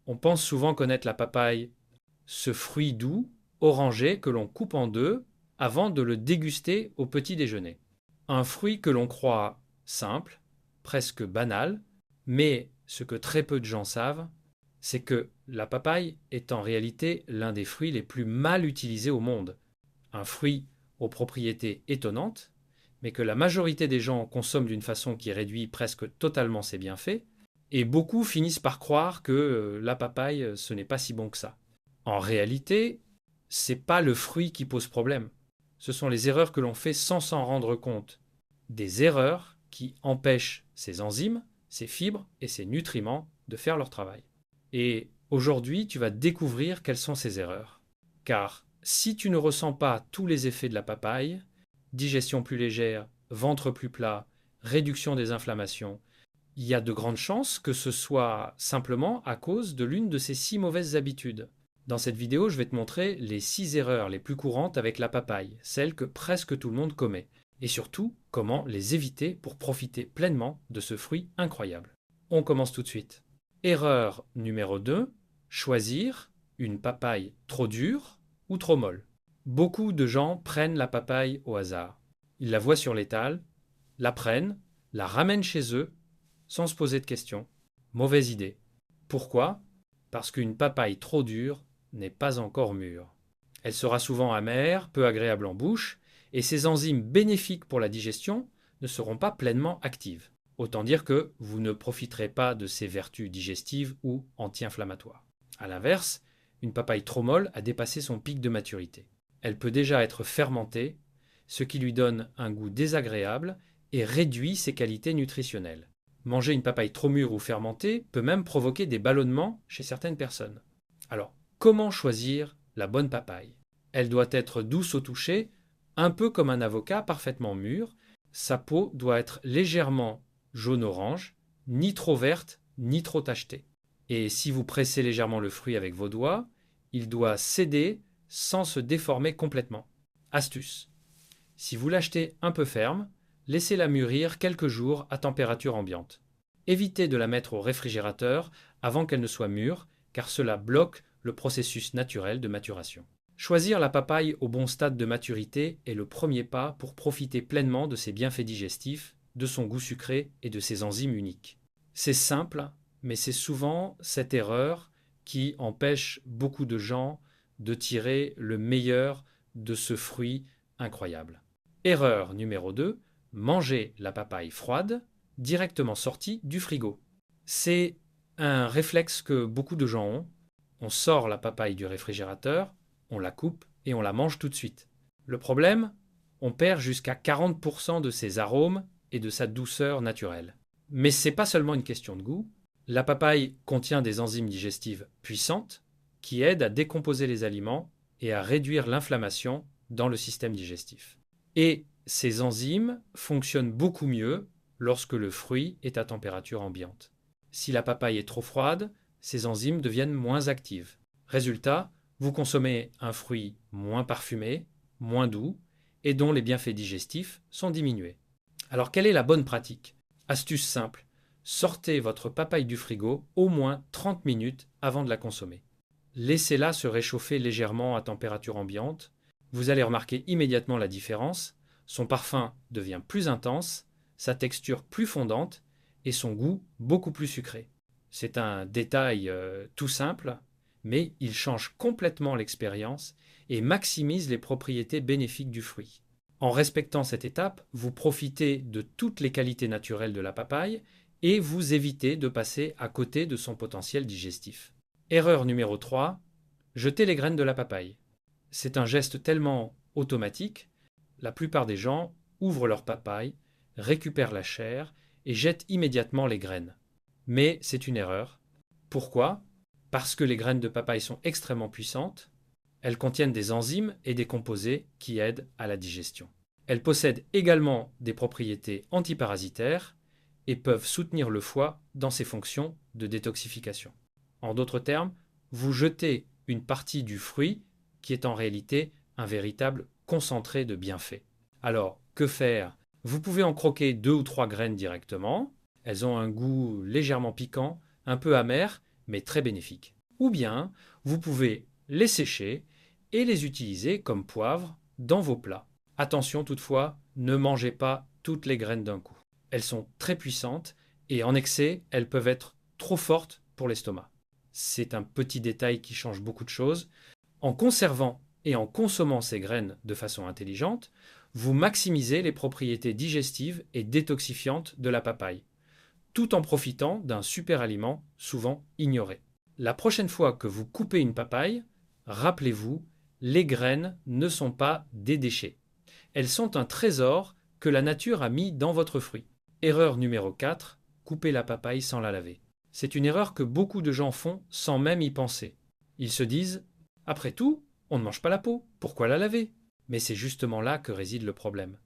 On pense souvent connaître la papaye, ce fruit doux, orangé que l'on coupe en deux avant de le déguster au petit déjeuner. Un fruit que l'on croit simple, presque banal, mais ce que très peu de gens savent, c'est que la papaye est en réalité l'un des fruits les plus mal utilisés au monde. Un fruit aux propriétés étonnantes, mais que la majorité des gens consomment d'une façon qui réduit presque totalement ses bienfaits, et beaucoup finissent par croire que la papaye, ce n'est pas si bon que ça. En réalité, c'est pas le fruit qui pose problème. Ce sont les erreurs que l'on fait sans s'en rendre compte. Des erreurs qui empêchent ces enzymes, ces fibres et ces nutriments de faire leur travail. Et aujourd'hui, tu vas découvrir quelles sont ces erreurs. Car si tu ne ressens pas tous les effets de la papaye, digestion plus légère, ventre plus plat, réduction des inflammations, il y a de grandes chances que ce soit simplement à cause de l'une de ces 6 mauvaises habitudes. Dans cette vidéo, je vais te montrer les 6 erreurs les plus courantes avec la papaye, celles que presque tout le monde commet, et surtout comment les éviter pour profiter pleinement de ce fruit incroyable. On commence tout de suite. Erreur numéro 2, choisir une papaye trop dure ou trop molle. Beaucoup de gens prennent la papaye au hasard. Ils la voient sur l'étal, la prennent, la ramènent chez eux sans se poser de questions. Mauvaise idée. Pourquoi? Parce qu'une papaye trop dure n'est pas encore mûre. Elle sera souvent amère, peu agréable en bouche, et ses enzymes bénéfiques pour la digestion ne seront pas pleinement actives. Autant dire que vous ne profiterez pas de ses vertus digestives ou anti-inflammatoires. A l'inverse, une papaye trop molle a dépassé son pic de maturité. Elle peut déjà être fermentée, ce qui lui donne un goût désagréable et réduit ses qualités nutritionnelles. Manger une papaye trop mûre ou fermentée peut même provoquer des ballonnements chez certaines personnes. Alors, comment choisir la bonne papaye? Elle doit être douce au toucher, un peu comme un avocat parfaitement mûr. Sa peau doit être légèrement jaune-orange, ni trop verte, ni trop tachetée. Et si vous pressez légèrement le fruit avec vos doigts, il doit céder sans se déformer complètement. Astuce. Si vous l'achetez un peu ferme, laissez-la mûrir quelques jours à température ambiante. Évitez de la mettre au réfrigérateur avant qu'elle ne soit mûre, car cela bloque le processus naturel de maturation. Choisir la papaye au bon stade de maturité est le premier pas pour profiter pleinement de ses bienfaits digestifs, de son goût sucré et de ses enzymes uniques. C'est simple, mais c'est souvent cette erreur qui empêche beaucoup de gens de tirer le meilleur de ce fruit incroyable. Erreur numéro 2, manger la papaye froide directement sortie du frigo. C'est un réflexe que beaucoup de gens ont. On sort la papaye du réfrigérateur, on la coupe et on la mange tout de suite. Le problème, on perd jusqu'à 40% de ses arômes et de sa douceur naturelle. Mais ce n'est pas seulement une question de goût. La papaye contient des enzymes digestives puissantes qui aident à décomposer les aliments et à réduire l'inflammation dans le système digestif. Et ces enzymes fonctionnent beaucoup mieux lorsque le fruit est à température ambiante. Si la papaye est trop froide, ces enzymes deviennent moins actives. Résultat, vous consommez un fruit moins parfumé, moins doux, et dont les bienfaits digestifs sont diminués. Alors quelle est la bonne pratique? Astuce simple, sortez votre papaye du frigo au moins 30 minutes avant de la consommer. Laissez-la se réchauffer légèrement à température ambiante. Vous allez remarquer immédiatement la différence. Son parfum devient plus intense, sa texture plus fondante et son goût beaucoup plus sucré. C'est un détail tout simple, mais il change complètement l'expérience et maximise les propriétés bénéfiques du fruit. En respectant cette étape, vous profitez de toutes les qualités naturelles de la papaye et vous évitez de passer à côté de son potentiel digestif. Erreur numéro 3, jeter les graines de la papaye. C'est un geste tellement automatique, la plupart des gens ouvrent leur papaye, récupèrent la chair et jettent immédiatement les graines. Mais c'est une erreur. Pourquoi? Parce que les graines de papaye sont extrêmement puissantes. Elles contiennent des enzymes et des composés qui aident à la digestion. Elles possèdent également des propriétés antiparasitaires et peuvent soutenir le foie dans ses fonctions de détoxification. En d'autres termes, vous jetez une partie du fruit qui est en réalité un véritable concentré de bienfaits. Alors, que faire? Vous pouvez en croquer 2 ou 3 graines directement. Elles ont un goût légèrement piquant, un peu amer, mais très bénéfiques. Ou bien, vous pouvez les sécher et les utiliser comme poivre dans vos plats. Attention toutefois, ne mangez pas toutes les graines d'un coup. Elles sont très puissantes et en excès, elles peuvent être trop fortes pour l'estomac. C'est un petit détail qui change beaucoup de choses. En conservant et en consommant ces graines de façon intelligente, vous maximisez les propriétés digestives et détoxifiantes de la papaye, tout en profitant d'un super aliment souvent ignoré. La prochaine fois que vous coupez une papaye, rappelez-vous, les graines ne sont pas des déchets. Elles sont un trésor que la nature a mis dans votre fruit. Erreur numéro 4, couper la papaye sans la laver. C'est une erreur que beaucoup de gens font sans même y penser. Ils se disent « Après tout, on ne mange pas la peau, pourquoi la laver ?» Mais c'est justement là que réside le problème.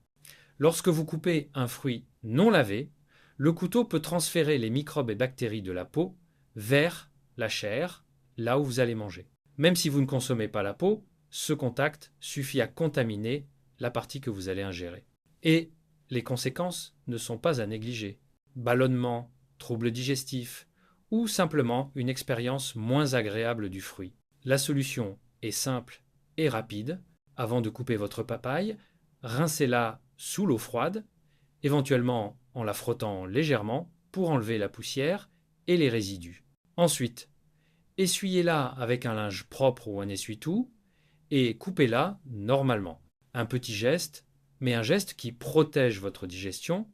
Lorsque vous coupez un fruit non lavé, le couteau peut transférer les microbes et bactéries de la peau vers la chair, là où vous allez manger. Même si vous ne consommez pas la peau, ce contact suffit à contaminer la partie que vous allez ingérer. Et les conséquences ne sont pas à négliger. Ballonnement, troubles digestifs ou simplement une expérience moins agréable du fruit. La solution est simple et rapide. Avant de couper votre papaye, rincez-la sous l'eau froide, éventuellement en la frottant légèrement pour enlever la poussière et les résidus. Ensuite, essuyez-la avec un linge propre ou un essuie-tout et coupez-la normalement. Un petit geste, mais un geste qui protège votre digestion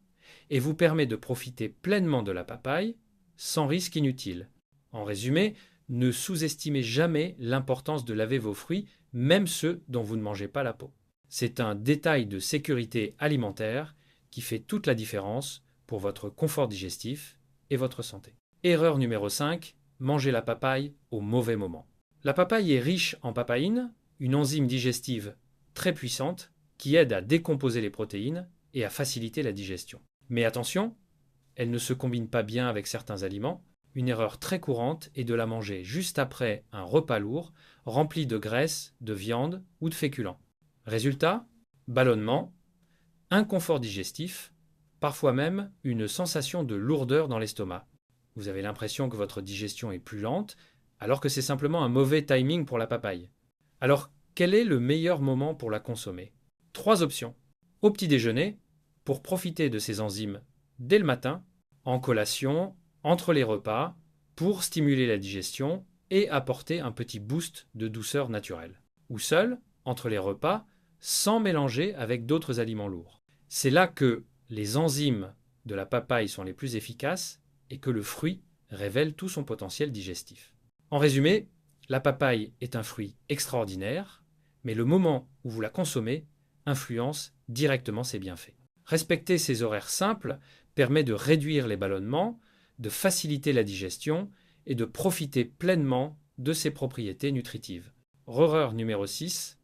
et vous permet de profiter pleinement de la papaye sans risque inutile. En résumé, ne sous-estimez jamais l'importance de laver vos fruits, même ceux dont vous ne mangez pas la peau. C'est un détail de sécurité alimentaire qui fait toute la différence pour votre confort digestif et votre santé. Erreur numéro 5, manger la papaye au mauvais moment. La papaye est riche en papaïne, une enzyme digestive très puissante qui aide à décomposer les protéines et à faciliter la digestion. Mais attention, elle ne se combine pas bien avec certains aliments. Une erreur très courante est de la manger juste après un repas lourd, rempli de graisse, de viande ou de féculents. Résultat, ballonnement, inconfort digestif, parfois même une sensation de lourdeur dans l'estomac. Vous avez l'impression que votre digestion est plus lente, alors que c'est simplement un mauvais timing pour la papaye. Alors, quel est le meilleur moment pour la consommer? 3 options. Au petit déjeuner, pour profiter de ces enzymes dès le matin, en collation, entre les repas, pour stimuler la digestion et apporter un petit boost de douceur naturelle. Ou seul, entre les repas, sans mélanger avec d'autres aliments lourds. C'est là que les enzymes de la papaye sont les plus efficaces et que le fruit révèle tout son potentiel digestif. En résumé, la papaye est un fruit extraordinaire, mais le moment où vous la consommez influence directement ses bienfaits. Respecter ces horaires simples permet de réduire les ballonnements, de faciliter la digestion et de profiter pleinement de ses propriétés nutritives. Erreur numéro 6,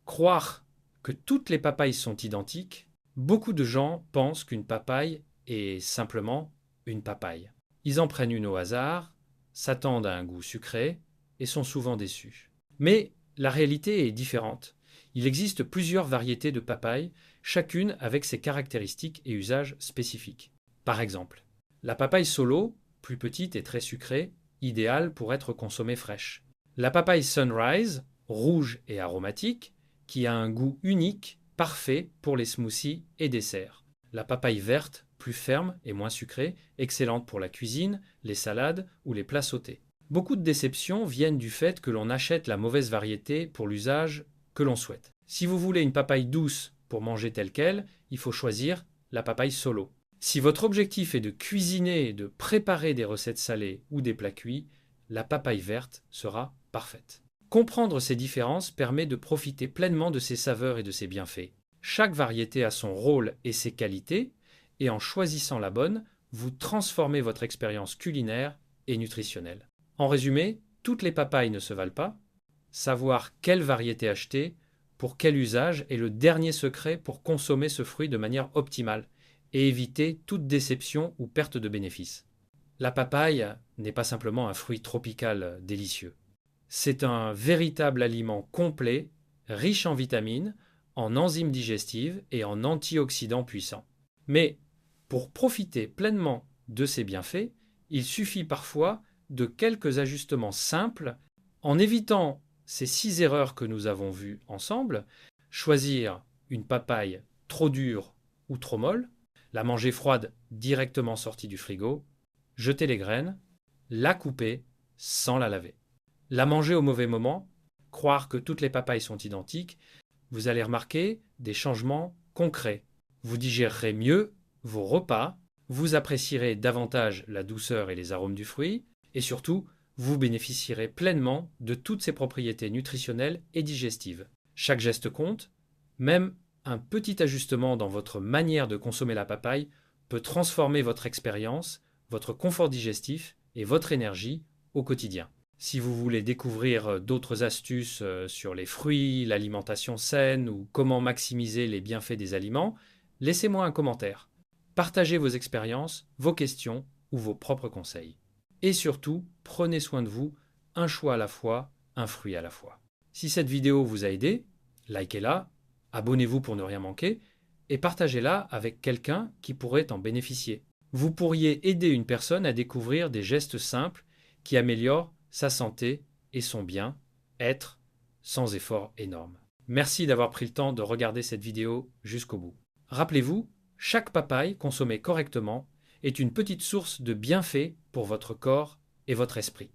croire que toutes les papayes sont identiques. Beaucoup de gens pensent qu'une papaye est simplement une papaye. Ils en prennent une au hasard, s'attendent à un goût sucré et sont souvent déçus. Mais la réalité est différente. Il existe plusieurs variétés de papaye, chacune avec ses caractéristiques et usages spécifiques. Par exemple, la papaye solo, plus petite et très sucrée, idéale pour être consommée fraîche. La papaye Sunrise, rouge et aromatique, qui a un goût unique, parfait pour les smoothies et desserts. La papaye verte, plus ferme et moins sucrée, excellente pour la cuisine, les salades ou les plats sautés. Beaucoup de déceptions viennent du fait que l'on achète la mauvaise variété pour l'usage que l'on souhaite. Si vous voulez une papaye douce pour manger telle qu'elle, il faut choisir la papaye solo. Si votre objectif est de cuisiner et de préparer des recettes salées ou des plats cuits, la papaye verte sera parfaite. Comprendre ces différences permet de profiter pleinement de ses saveurs et de ses bienfaits. Chaque variété a son rôle et ses qualités, et en choisissant la bonne, vous transformez votre expérience culinaire et nutritionnelle. En résumé, toutes les papayes ne se valent pas. Savoir quelle variété acheter, pour quel usage est le dernier secret pour consommer ce fruit de manière optimale et éviter toute déception ou perte de bénéfice. La papaye n'est pas simplement un fruit tropical délicieux. C'est un véritable aliment complet, riche en vitamines, en enzymes digestives et en antioxydants puissants. Mais pour profiter pleinement de ces bienfaits, il suffit parfois de quelques ajustements simples en évitant ces 6 erreurs que nous avons vues ensemble. Choisir une papaye trop dure ou trop molle, la manger froide directement sortie du frigo, jeter les graines, la couper sans la laver. La manger au mauvais moment, croire que toutes les papayes sont identiques, vous allez remarquer des changements concrets. Vous digérerez mieux vos repas, vous apprécierez davantage la douceur et les arômes du fruit, et surtout, vous bénéficierez pleinement de toutes ses propriétés nutritionnelles et digestives. Chaque geste compte, même un petit ajustement dans votre manière de consommer la papaye peut transformer votre expérience, votre confort digestif et votre énergie au quotidien. Si vous voulez découvrir d'autres astuces sur les fruits, l'alimentation saine ou comment maximiser les bienfaits des aliments, laissez-moi un commentaire. Partagez vos expériences, vos questions ou vos propres conseils. Et surtout, prenez soin de vous, un choix à la fois, un fruit à la fois. Si cette vidéo vous a aidé, likez-la, abonnez-vous pour ne rien manquer et partagez-la avec quelqu'un qui pourrait en bénéficier. Vous pourriez aider une personne à découvrir des gestes simples qui améliorent sa santé et son bien-être sans effort énorme. Merci d'avoir pris le temps de regarder cette vidéo jusqu'au bout. Rappelez-vous, chaque papaye consommée correctement est une petite source de bienfaits pour votre corps et votre esprit.